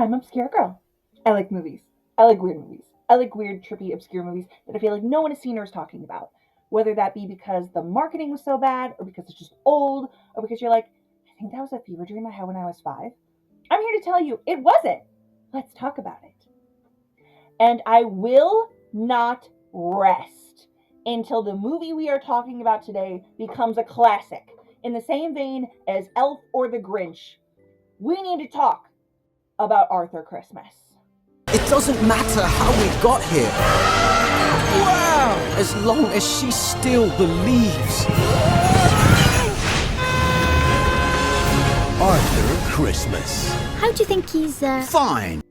I'm obscure girl. I like movies. I like weird movies. I like weird, trippy, obscure movies that I feel like no one has seen or is talking about. Whether that be because the marketing was so bad, or because it's just old, or because you're like, I think that was a fever dream I had when I was 5. I'm here to tell you it wasn't. Let's talk about it. And I will not rest until the movie we are talking about today becomes a classic. In the same vein as Elf or the Grinch, we need to talk about Arthur Christmas. It doesn't matter how we got here. Wow! As long as she still believes. Arthur Christmas. How do you think he's, Fine.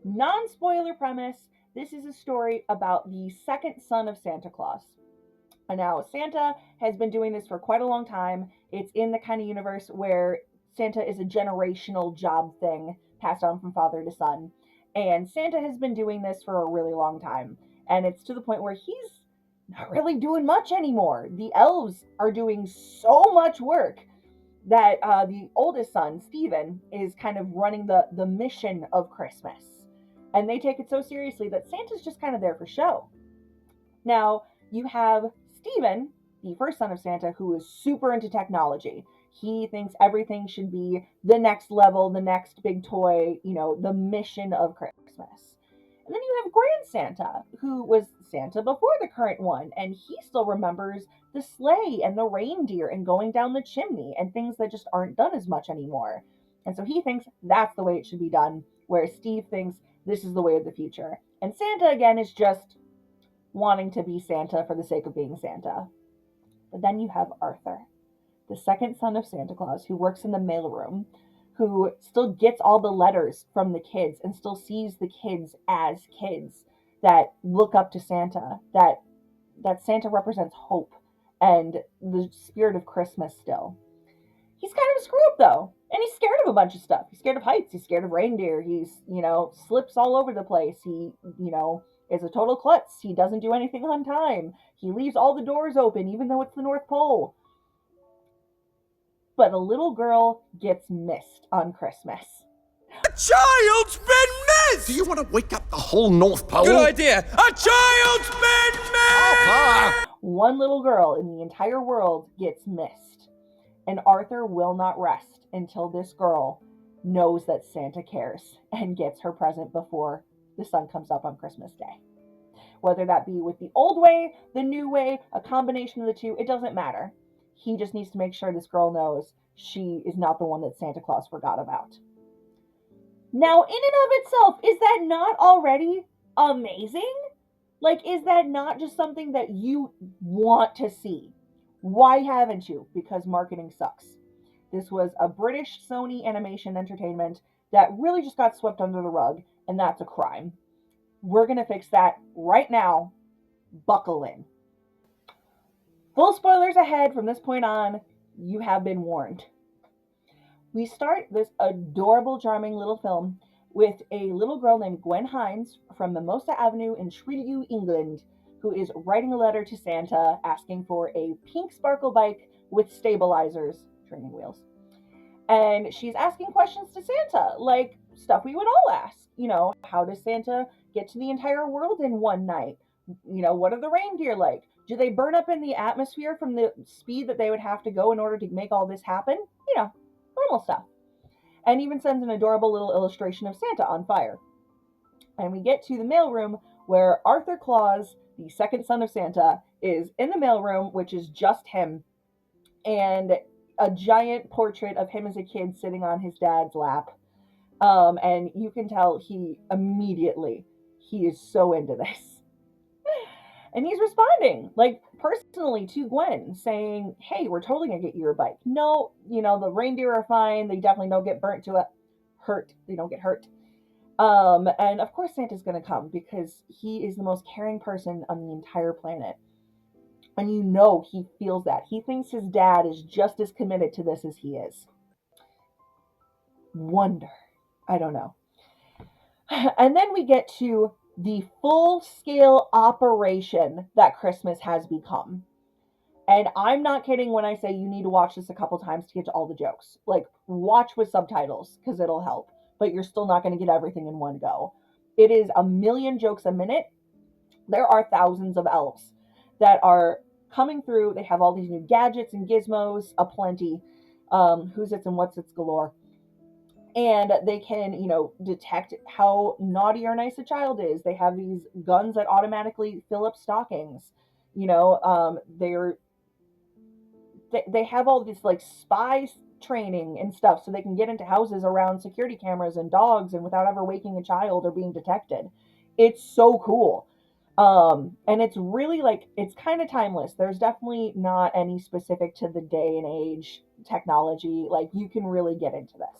Non spoiler premise, this is a story about the second son of Santa Claus. And now, Santa has been doing this for quite a long time. It's in the kind of universe where Santa is a generational job thing passed on from father to son. And Santa has been doing this for a really long time. And it's to the point where he's not really doing much anymore. The elves are doing so much work that the oldest son, Stephen, is kind of running the mission of Christmas. And they take it so seriously that Santa's just kind of there for show. Now, you have Stephen, the first son of Santa, who is super into technology. He thinks everything should be the next level, the next big toy, the mission of Christmas. And then you have Grand Santa, who was Santa before the current one, and he still remembers the sleigh and the reindeer and going down the chimney and things that just aren't done as much anymore. And so he thinks that's the way it should be done, whereas Steve thinks this is the way of the future. And Santa, again, is just wanting to be Santa for the sake of being Santa. But then you have Arthur, the second son of Santa Claus, who works in the mailroom, who still gets all the letters from the kids and still sees the kids as kids that look up to Santa, that Santa represents hope and the spirit of Christmas still. He's kind of a screw up though, and he's scared of a bunch of stuff. He's scared of heights, he's scared of reindeer, he's, slips all over the place. He, is a total klutz. He doesn't do anything on time. He leaves all the doors open even though it's the North Pole. But a little girl gets missed on Christmas. A child's been missed! Do you want to wake up the whole North Pole? Good idea! A child's been missed! Papa! One little girl in the entire world gets missed. And Arthur will not rest until this girl knows that Santa cares and gets her present before the sun comes up on Christmas Day. Whether that be with the old way, the new way, a combination of the two, it doesn't matter. He just needs to make sure this girl knows she is not the one that Santa Claus forgot about. Now, in and of itself, is that not already amazing? Like, is that not just something that you want to see? Why haven't you? Because marketing sucks. This was a British Sony Animation Entertainment that really just got swept under the rug, and that's a crime. We're going to fix that right now. Buckle in. Full spoilers ahead from this point on. You have been warned. We start this adorable, charming little film with a little girl named Gwen Hines from Mimosa Avenue in Treadview, England, who is writing a letter to Santa asking for a pink sparkle bike with stabilizers, training wheels. And she's asking questions to Santa, like stuff we would all ask. How does Santa get to the entire world in one night? What are the reindeer like? Do they burn up in the atmosphere from the speed that they would have to go in order to make all this happen? Normal stuff. And even sends an adorable little illustration of Santa on fire. And we get to the mailroom where Arthur Claus, the second son of Santa, is in the mailroom, which is just him, and a giant portrait of him as a kid sitting on his dad's lap. And you can tell he is so into this. And he's responding, like, personally to Gwen, saying, hey, we're totally going to get you your bike. No, the reindeer are fine. They definitely don't get burnt to hurt. They don't get hurt. And of course Santa's going to come because he is the most caring person on the entire planet. And he feels that. He thinks his dad is just as committed to this as he is. Wonder. I don't know. And then we get to the full-scale operation that Christmas has become. And I'm not kidding when I say you need to watch this a couple times to get to all the jokes. Like, watch with subtitles, because it'll help. but you're still not going to get everything in one go. It is a million jokes a minute. There are thousands of elves that are coming through. They have all these new gadgets and gizmos aplenty. Who's its and what's its galore. And they can, detect how naughty or nice a child is. They have these guns that automatically fill up stockings. They have all this like spy training and stuff so they can get into houses around security cameras and dogs and without ever waking a child or being detected. It's so cool. And it's really like it's kind of timeless. There's definitely not any specific to the day and age technology. Like you can really get into this.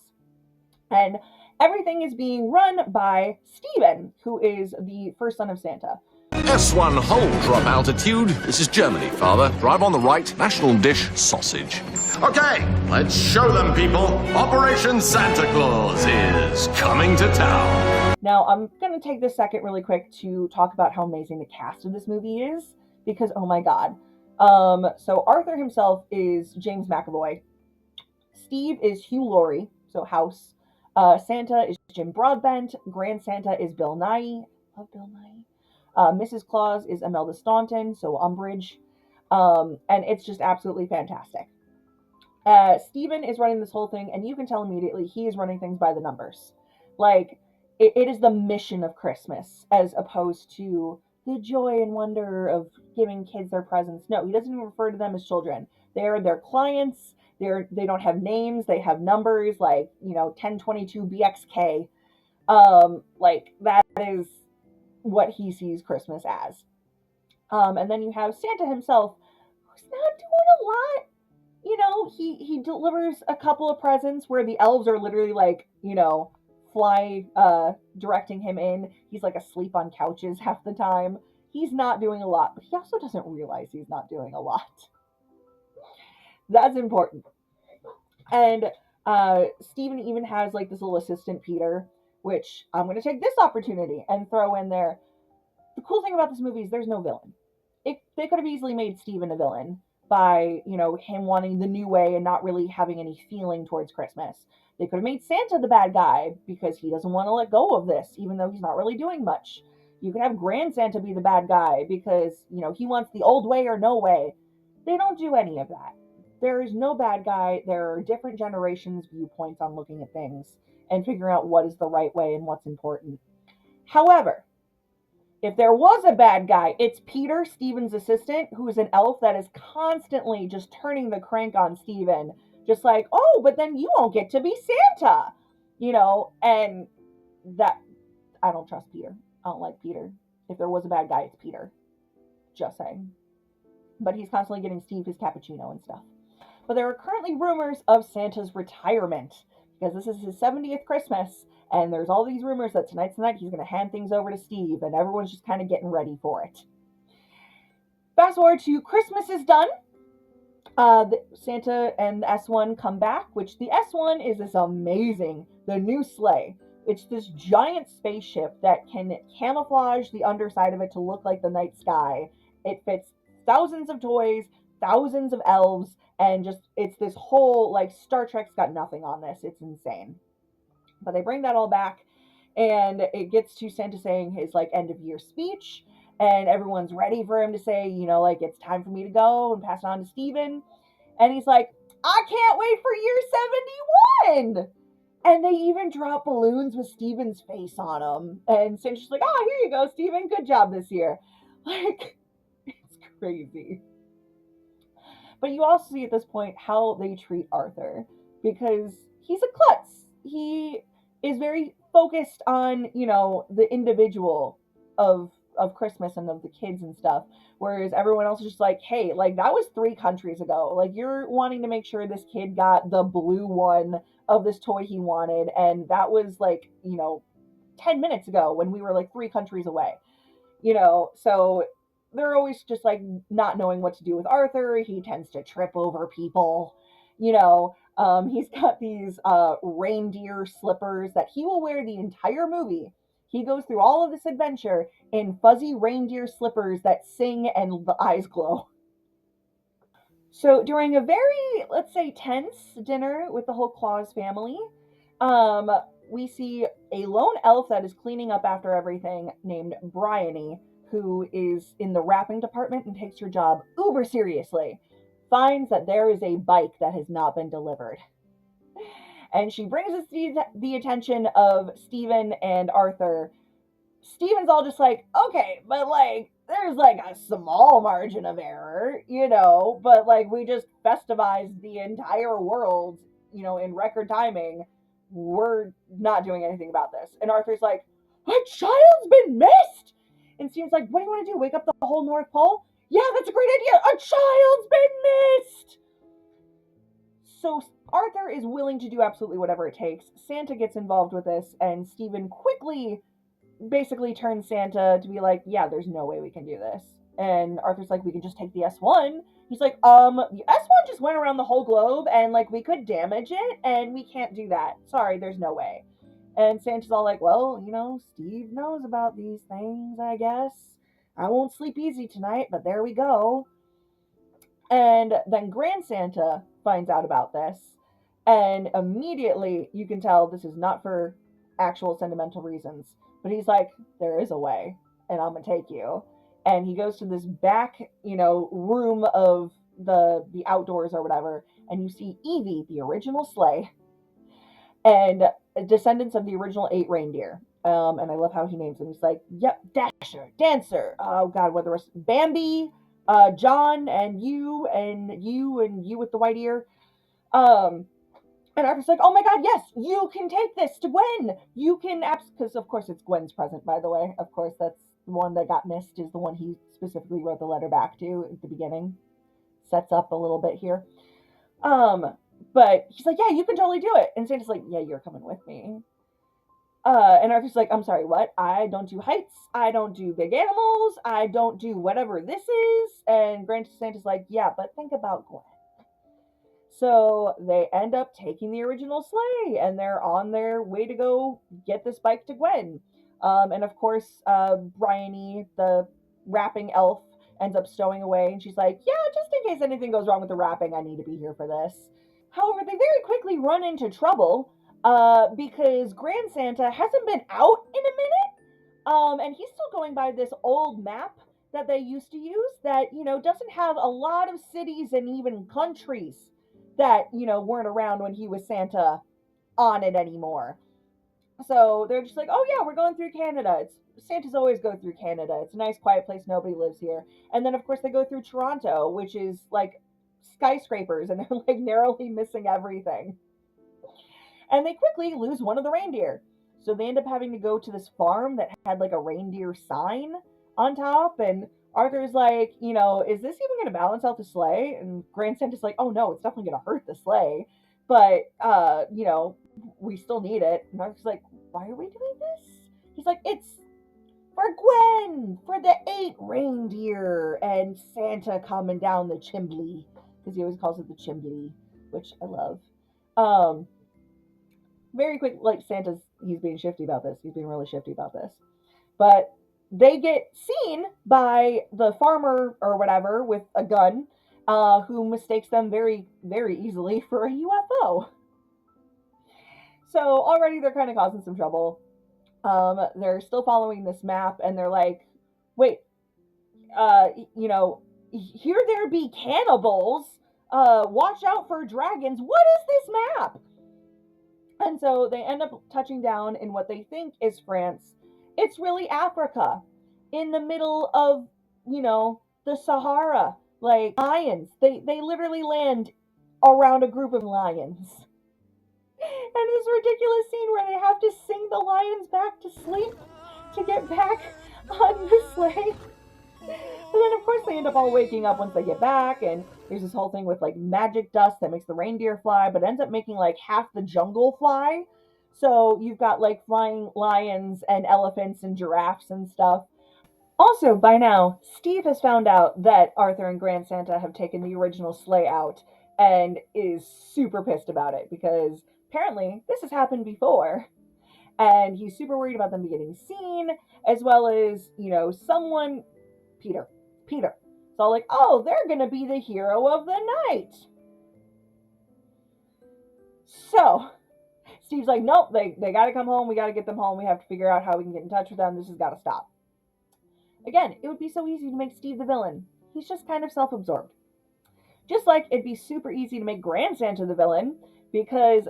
And everything is being run by Steven, who is the first son of Santa. S1 hold drop altitude. This is Germany, Father. Drive on the right. National dish, sausage. Okay, let's show them, people. Operation Santa Claus is coming to town. Now, I'm going to take this second really quick to talk about how amazing the cast of this movie is, because, oh my god. So Arthur himself is James McAvoy. Steve is Hugh Laurie, so House. Santa is Jim Broadbent. Grand Santa is Bill Nighy. Love Bill Nighy. Mrs. Claus is Imelda Staunton, so Umbridge. And it's just absolutely fantastic. Steven is running this whole thing, and you can tell immediately he is running things by the numbers. Like, it is the mission of Christmas, as opposed to the joy and wonder of giving kids their presents. No, he doesn't even refer to them as children. They're their clients. They don't have names. They have numbers like 1022 BXK. Like that is what he sees Christmas as. And then you have Santa himself, who's not doing a lot. He delivers a couple of presents where the elves are literally like, fly directing him in. He's like asleep on couches half the time. He's not doing a lot, but he also doesn't realize he's not doing a lot. That's important. And Steven even has like this little assistant Peter, which I'm going to take this opportunity and throw in there. The cool thing about this movie is there's no villain. They could have easily made Steven a villain by, him wanting the new way and not really having any feeling towards Christmas. They could have made Santa the bad guy because he doesn't want to let go of this, even though he's not really doing much. You could have Grand Santa be the bad guy because, he wants the old way or no way. They don't do any of that. There is no bad guy. There are different generations' viewpoints on looking at things and figuring out what is the right way and what's important. However, if there was a bad guy, it's Peter, Steven's assistant, who is an elf that is constantly just turning the crank on Steven. Just like, oh, but then you won't get to be Santa. And that, I don't trust Peter. I don't like Peter. If there was a bad guy, it's Peter. Just saying. But he's constantly getting Steve his cappuccino and stuff. But there are currently rumors of Santa's retirement, because this is his 70th Christmas. And there's all these rumors that tonight's the night he's going to hand things over to Steve, and everyone's just kind of getting ready for it. Fast forward to Christmas is done. Santa and the S1 come back, which the S1 is this amazing, the new sleigh. It's this giant spaceship that can camouflage the underside of it to look like the night sky. It fits thousands of toys, thousands of elves, and it's this whole, like, Star Trek's got nothing on this. It's insane. But they bring that all back, and it gets to Santa saying his like end of year speech, and everyone's ready for him to say, like, it's time for me to go and pass it on to Steven. And he's like, I can't wait for year 71. And they even drop balloons with Steven's face on them. And Santa's like, oh, here you go, Steven. Good job this year. Like, it's crazy. But you also see at this point how they treat Arthur, because he's a klutz. He is very focused on, the individual of Christmas and of the kids and stuff. Whereas everyone else is just like, hey, like, that was 3 countries ago. Like, you're wanting to make sure this kid got the blue one of this toy he wanted. And that was like, 10 minutes ago when we were like 3 countries away. So they're always just like not knowing what to do with Arthur. He tends to trip over people. He's got these reindeer slippers that he will wear the entire movie. He goes through all of this adventure in fuzzy reindeer slippers that sing and the eyes glow. So during a very, let's say, tense dinner with the whole Claus family, we see a lone elf that is cleaning up after everything named Bryony, who is in the wrapping department and takes her job uber seriously, finds that there is a bike that has not been delivered. And she brings it to the attention of Stephen and Arthur. Stephen's all just like, okay, but like, there's like a small margin of error, but like, we just festivized the entire world, in record timing. We're not doing anything about this. And Arthur's like, a child's been missed. And Stephen's like, what do you want to do? Wake up the whole North Pole? Yeah, that's a great idea. A child's been missed. So Arthur is willing to do absolutely whatever it takes. Santa gets involved with this, and Stephen quickly basically turns Santa to be like, yeah, there's no way we can do this. And Arthur's like, we can just take the S1. He's like, the S1 just went around the whole globe, and like we could damage it, and we can't do that. Sorry, there's no way. And Santa's all like, well, Steve knows about these things, I guess. I won't sleep easy tonight, but there we go. And then Grand Santa finds out about this, and immediately you can tell this is not for actual sentimental reasons, but he's like, there is a way, and I'm gonna take you. And he goes to this back, room of the outdoors or whatever, and you see Evie, the original sleigh, and descendants of the original 8 reindeer. And I love how he names them. He's like, yep, Dasher, Dancer, oh god, what the rest, Bambi, John, and you, and you, and you with the white ear. And Arthur's like, oh my god, yes, you can take this to Gwen. You can, because of course it's Gwen's present, by the way. Of course, that's the one that got missed, is the one he specifically wrote the letter back to at the beginning. Sets up a little bit here. But he's like, yeah, you can totally do it. And Santa's like, yeah, you're coming with me. And Arthur's like, I'm sorry, what? I don't do heights. I don't do big animals. I don't do whatever this is. And Grand Santa's like, yeah, but think about Gwen. So they end up taking the original sleigh, and they're on their way to go get this bike to Gwen. And of course, Bryony, the wrapping elf, ends up stowing away, and she's like, yeah, just in case anything goes wrong with the wrapping, I need to be here for this. However, they very quickly run into trouble because Grand Santa hasn't been out in a minute, and he's still going by this old map that they used to use that, doesn't have a lot of cities and even countries that, weren't around when he was Santa on it anymore. So they're just like, oh yeah, we're going through Canada. Santa's always go through Canada. It's a nice, quiet place. Nobody lives here. And then, of course, they go through Toronto, which is like skyscrapers, and they're like narrowly missing everything. And they quickly lose one of the reindeer. So they end up having to go to this farm that had like a reindeer sign on top. And Arthur's like, is this even going to balance out the sleigh? And Grand Santa's like, oh no, it's definitely going to hurt the sleigh. But, we still need it. And Arthur's like, why are we doing this? He's like, it's for Gwen, for the 8 reindeer and Santa coming down the chimbley. Because he always calls it the chimbley, which I love. Very quick, like he's being shifty about this. He's being really shifty about this. But they get seen by the farmer or whatever with a gun, who mistakes them very, very easily for a UFO. So already they're kind of causing some trouble. They're still following this map, and they're like, wait, here there be cannibals. Watch out for dragons. What is this map? And so they end up touching down in what they think is France. It's really Africa, in the middle of, the Sahara. Like, lions. They literally land around a group of lions. And this ridiculous scene where they have to sing the lions back to sleep to get back on the sleigh. But then, of course, they end up all waking up once they get back, and there's this whole thing with, like, magic dust that makes the reindeer fly, but ends up making, like, half the jungle fly. So you've got, like, flying lions and elephants and giraffes and stuff. Also, by now, Steve has found out that Arthur and Grand Santa have taken the original sleigh out and is super pissed about it, because apparently this has happened before. And he's super worried about them getting seen, as well as, someone... Peter. It's all like, oh, they're going to be the hero of the night. So, Steve's like, nope, they got to come home. We got to get them home. We have to figure out how we can get in touch with them. This has got to stop. Again, it would be so easy to make Steve the villain. He's just kind of self-absorbed. Just like it'd be super easy to make Grand Santa the villain, because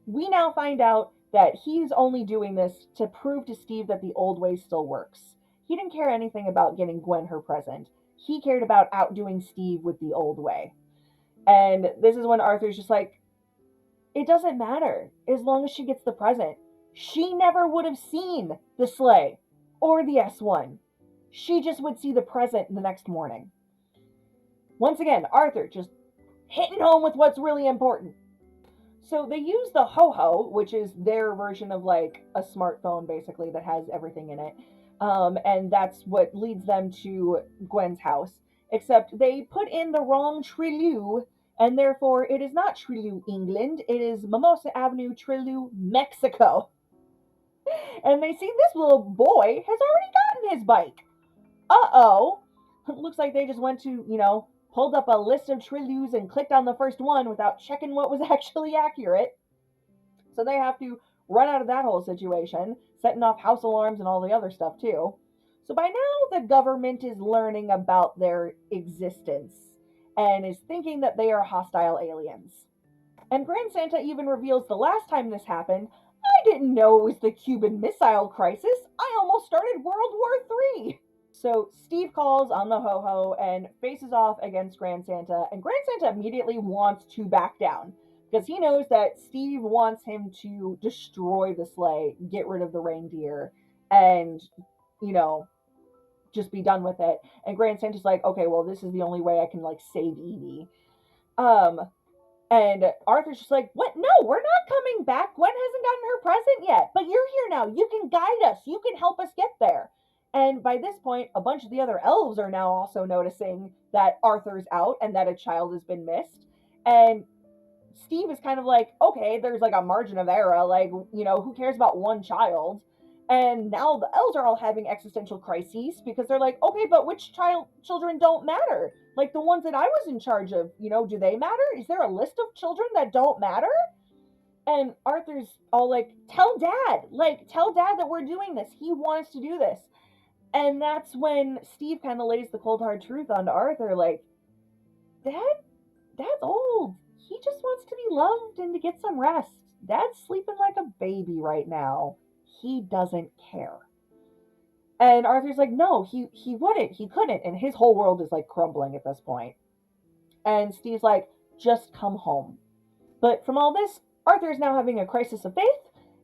we now find out that he's only doing this to prove to Steve that the old way still works. He didn't care anything about getting Gwen her present. He cared about outdoing Steve with the old way. And this is when Arthur's just like, it doesn't matter as long as she gets the present. She never would have seen the sleigh or the S1. She just would see the present the next morning. Once again, Arthur just hitting home with what's really important. So they use the ho-ho, which is their version of like a smartphone basically that has everything in it. And that's what leads them to Gwen's house. Except they put in the wrong Trilou, and therefore it is not Trilou, England. It is Mimosa Avenue, Trilou, Mexico. And they see this little boy has already gotten his bike. Uh-oh. Looks like they just went to, pulled up a list of Trilous and clicked on the first one without checking what was actually accurate. So they have to run out of that whole situation, setting off house alarms and all the other stuff too. So by now the government is learning about their existence and is thinking that they are hostile aliens. And Grand Santa even reveals the last time this happened, I didn't know it was the Cuban Missile Crisis. I almost started World War III. So Steve calls on the ho-ho and faces off against Grand Santa, and Grand Santa immediately wants to back down because he knows that Steve wants him to destroy the sleigh, get rid of the reindeer, and, just be done with it. And Grand Santa's like, okay, well, this is the only way I can, save Edie. And Arthur's just like, what? No, we're not coming back. Gwen hasn't gotten her present yet, but you're here now. You can guide us. You can help us get there. And by this point, a bunch of the other elves are now also noticing that Arthur's out and that a child has been missed. And Steve is kind of like, okay, there's a margin of error. Who cares about one child? And now the elves are all having existential crises because they're like, okay, but which children don't matter? The ones that I was in charge of, do they matter? Is there a list of children that don't matter? And Arthur's all like, tell Dad that we're doing this. He wants to do this. And that's when Steve kind of lays the cold hard truth onto Arthur, Dad's old. He just wants to be loved and to get some rest. Dad's sleeping like a baby right now. He doesn't care. And Arthur's like, no, he wouldn't, he couldn't. And his whole world is crumbling at this point. And Steve's like, just come home. But from all this, Arthur is now having a crisis of faith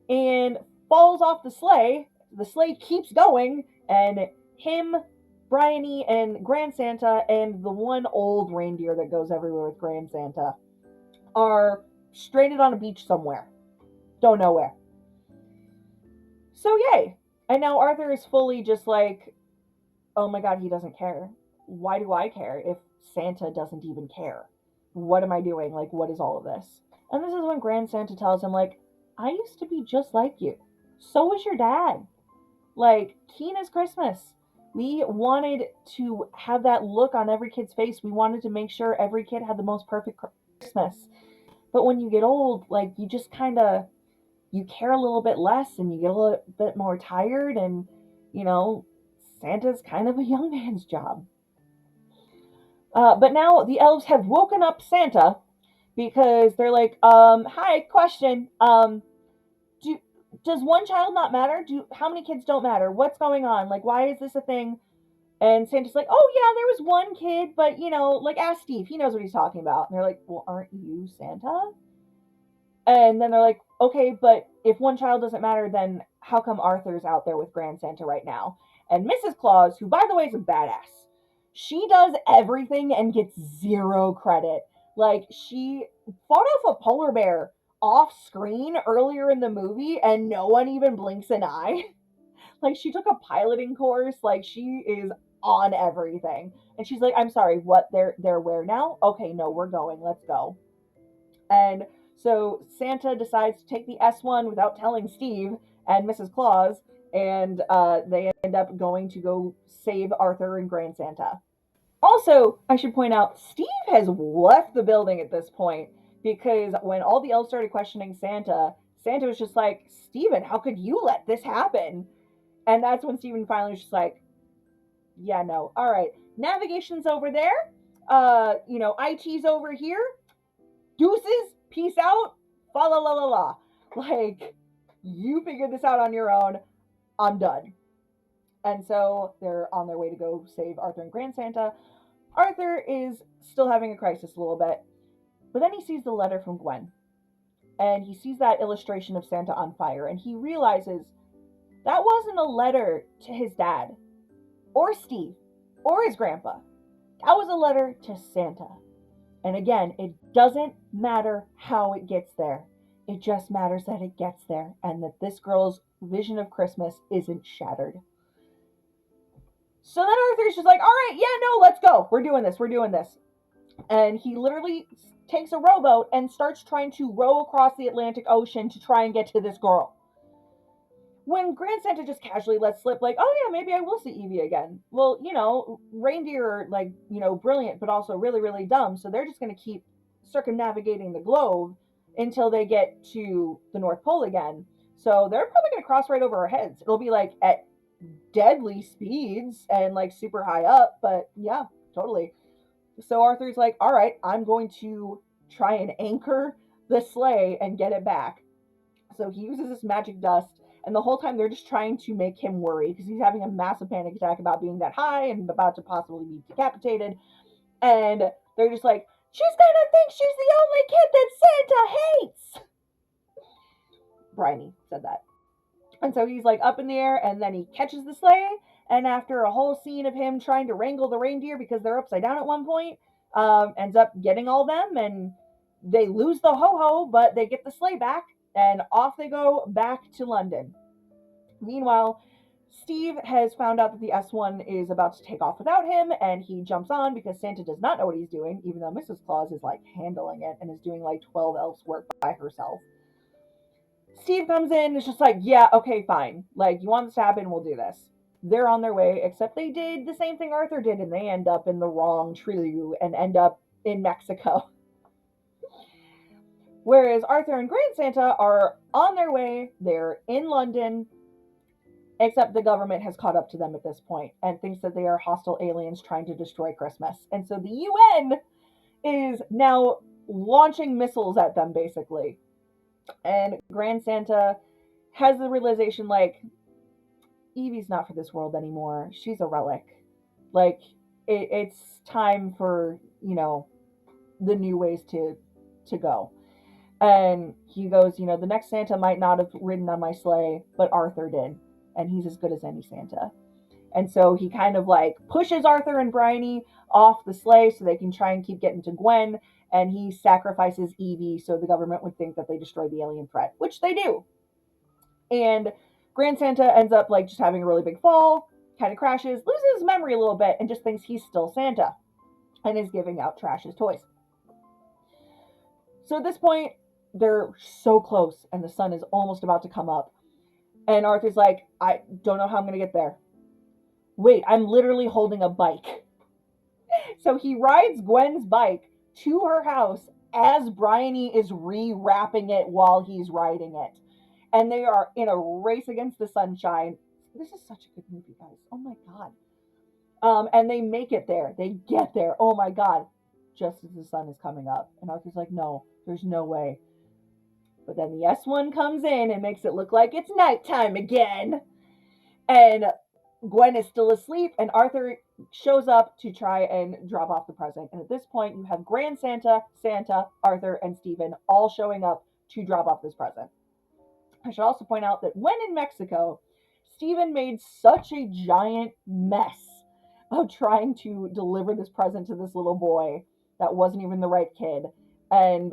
and falls off the sleigh. The sleigh keeps going, and him, Bryony, and Grand Santa, and the one old reindeer that goes everywhere with Grand Santa are stranded on a beach somewhere. Don't know where. So yay. And now Arthur is fully just like, oh my god, he doesn't care. Why do I care if Santa doesn't even care? What am I doing? What is all of this? And this is when Grand Santa tells him, I used to be just like you. So was your dad. Keen as Christmas. We wanted to have that look on every kid's face. We wanted to make sure every kid had the most perfect Christmas. But when you get old, you just kind of, you care a little bit less and you get a little bit more tired, and, Santa's kind of a young man's job. But now the elves have woken up Santa because they're like, hi, question. Does one child not matter? How many kids don't matter? What's going on? Why is this a thing? And Santa's like, oh yeah, there was one kid, but ask Steve. He knows what he's talking about. And they're like, well, aren't you Santa? And then they're like, okay, but if one child doesn't matter, then how come Arthur's out there with Grand Santa right now? And Mrs. Claus, who by the way is a badass, she does everything and gets zero credit. She fought off a polar bear off screen earlier in the movie and no one even blinks an eye. She took a piloting course. She is on everything. And she's like, I'm sorry, what? They're where now? Okay, no, we're going. Let's go. And so Santa decides to take the S1 without telling Steve and Mrs. Claus, and they end up going to go save Arthur and Grand Santa. Also, I should point out, Steve has left the building at this point, because when all the elves started questioning Santa, Santa was just like, Steven, how could you let this happen? And that's when Steven finally was just like, yeah, no. All right. Navigation's over there. IT's over here. Deuces, peace out. Fa la la la la. Like, you figured this out on your own. I'm done. And so they're on their way to go save Arthur and Grand Santa. Arthur is still having a crisis a little bit, but then he sees the letter from Gwen. And he sees that illustration of Santa on fire, and he realizes that wasn't a letter to his dad, or Steve, or his grandpa. That was a letter to Santa. And again, it doesn't matter how it gets there. It just matters that it gets there, and that this girl's vision of Christmas isn't shattered. So then Arthur's just like, all right, yeah, no, let's go. We're doing this. And he literally takes a rowboat and starts trying to row across the Atlantic Ocean to try and get to this girl. When Grand Santa just casually lets slip, like, oh yeah, maybe I will see Evie again. Well, reindeer are, like, brilliant, but also really, really dumb. So they're just going to keep circumnavigating the globe until they get to the North Pole again. So they're probably going to cross right over our heads. It'll be like at deadly speeds and like super high up, but yeah, totally. So Arthur's like, all right, I'm going to try and anchor the sleigh and get it back. So he uses this magic dust, and the whole time they're just trying to make him worry because he's having a massive panic attack about being that high and about to possibly be decapitated. And they're just like, she's gonna think she's the only kid that Santa hates. Bryony said that. And so he's like up in the air, and then he catches the sleigh. And after a whole scene of him trying to wrangle the reindeer because they're upside down at one point, ends up getting all them, and they lose the ho-ho, but they get the sleigh back, and off they go back to London. Meanwhile, Steve has found out that the S1 is about to take off without him, and he jumps on because Santa does not know what he's doing, even though Mrs. Claus is like handling it and is doing like 12 elves work by herself. Steve comes in and is just like, yeah, okay, fine. Like, you want this to happen, we'll do this. They're on their way, except they did the same thing Arthur did, and they end up in the wrong tree and end up in Mexico. Whereas Arthur and Grand Santa are on their way, they're in London, except the government has caught up to them at this point and thinks that they are hostile aliens trying to destroy Christmas. And so the UN is now launching missiles at them, basically. And Grand Santa has the realization, like, Evie's not for this world anymore. She's a relic. Like, it's time for, the new ways to go. And he goes, the next Santa might not have ridden on my sleigh, but Arthur did. And he's as good as any Santa. And so he kind of like pushes Arthur and Bryony off the sleigh so they can try and keep getting to Gwen. And he sacrifices Evie so the government would think that they destroyed the alien threat, which they do. And Grand Santa ends up like just having a really big fall, kind of crashes, loses his memory a little bit, and just thinks he's still Santa and is giving out trash as toys. So at this point, they're so close and the sun is almost about to come up. And Arthur's like, I don't know how I'm going to get there. Wait, I'm literally holding a bike. So he rides Gwen's bike to her house as Bryony is rewrapping it while he's riding it. And they are in a race against the sunshine. This is such a good movie, guys. Oh my God. And they make it there. They get there. Oh my God. Just as the sun is coming up. And Arthur's like, no, there's no way. But then the S1 comes in and makes it look like it's nighttime again. And Gwen is still asleep, and Arthur shows up to try and drop off the present. And at this point, you have Grand Santa, Santa, Arthur, and Stephen all showing up to drop off this present. I should also point out that when in Mexico, Stephen made such a giant mess of trying to deliver this present to this little boy that wasn't even the right kid, and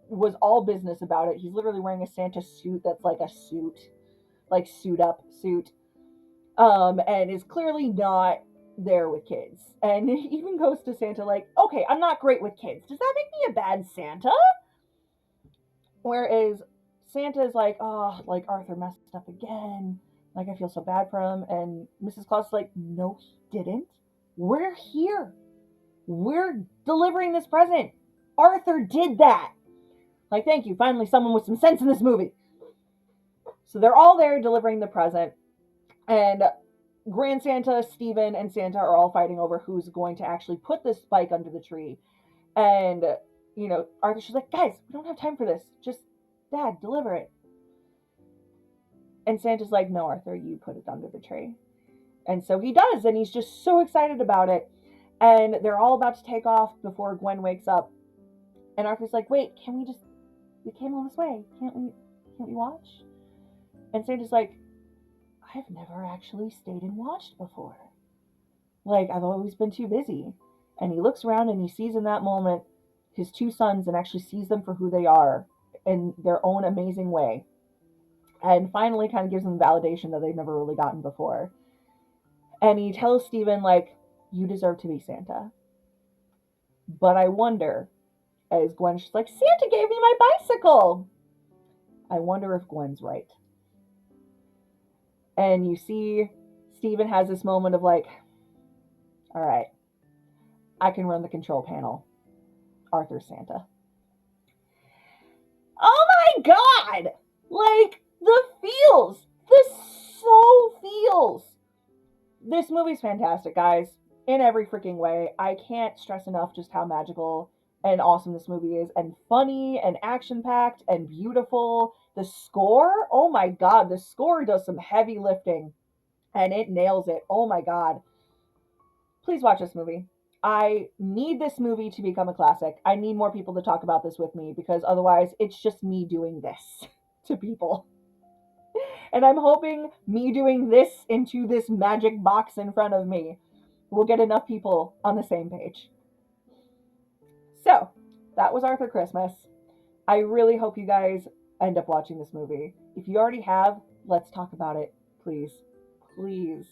was all business about it. He's literally wearing a Santa suit that's like a suit, like suit up suit. And is clearly not there with kids. And he even goes to Santa like, okay, I'm not great with kids. Does that make me a bad Santa? Whereas Santa's like, oh, like Arthur messed up again. Like, I feel so bad for him. And Mrs. Claus is like, no, he didn't. We're here. We're delivering this present. Arthur did that. Like, thank you. Finally, someone with some sense in this movie. So they're all there delivering the present, and Grand Santa, Steven, and Santa are all fighting over who's going to actually put this spike under the tree. And, Arthur's just like, guys, we don't have time for this. Just, Dad, deliver it. And Santa's like, no, Arthur, you put it under the tree. And so he does, and he's just so excited about it. And they're all about to take off before Gwen wakes up. And Arthur's like, wait, we came all this way. Can't we watch? And Santa's like, I've never actually stayed and watched before. Like, I've always been too busy. And he looks around and he sees in that moment his two sons and actually sees them for who they are in their own amazing way. And finally kind of gives them validation that they've never really gotten before. And he tells Steven, like, you deserve to be Santa. But I wonder, as Gwen's just like, Santa gave me my bicycle. I wonder if Gwen's right. And you see Steven has this moment of like, all right, I can run the control panel. Arthur's Santa. Oh my god! Like, the feels! This so feels! This movie's fantastic, guys. In every freaking way. I can't stress enough just how magical and awesome this movie is, and funny, and action-packed, and beautiful. The score, oh my god, the score does some heavy lifting, and it nails it. Oh my god. Please watch this movie. I need this movie to become a classic. I need more people to talk about this with me, because otherwise it's just me doing this to people. And I'm hoping me doing this into this magic box in front of me will get enough people on the same page. So, that was Arthur Christmas. I really hope you guys end up watching this movie. If you already have, let's talk about it, please. Please.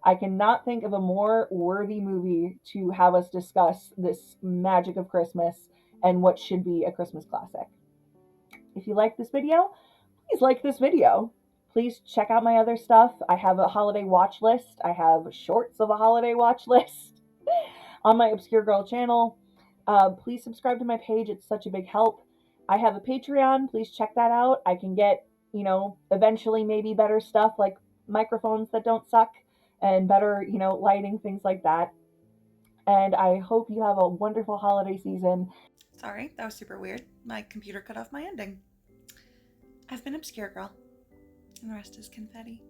I cannot think of a more worthy movie to have us discuss this magic of Christmas and what should be a Christmas classic. If you like this video, please like this video. Please check out my other stuff. I have a holiday watch list. I have shorts of a holiday watch list on my Obscure Girl channel. Please subscribe to my page. It's such a big help. I have a Patreon. Please check that out. I can get, eventually maybe better stuff like microphones that don't suck and better, lighting, things like that. And I hope you have a wonderful holiday season. Sorry, that was super weird. My computer cut off my ending. I've been Obscure Girl, and the rest is confetti.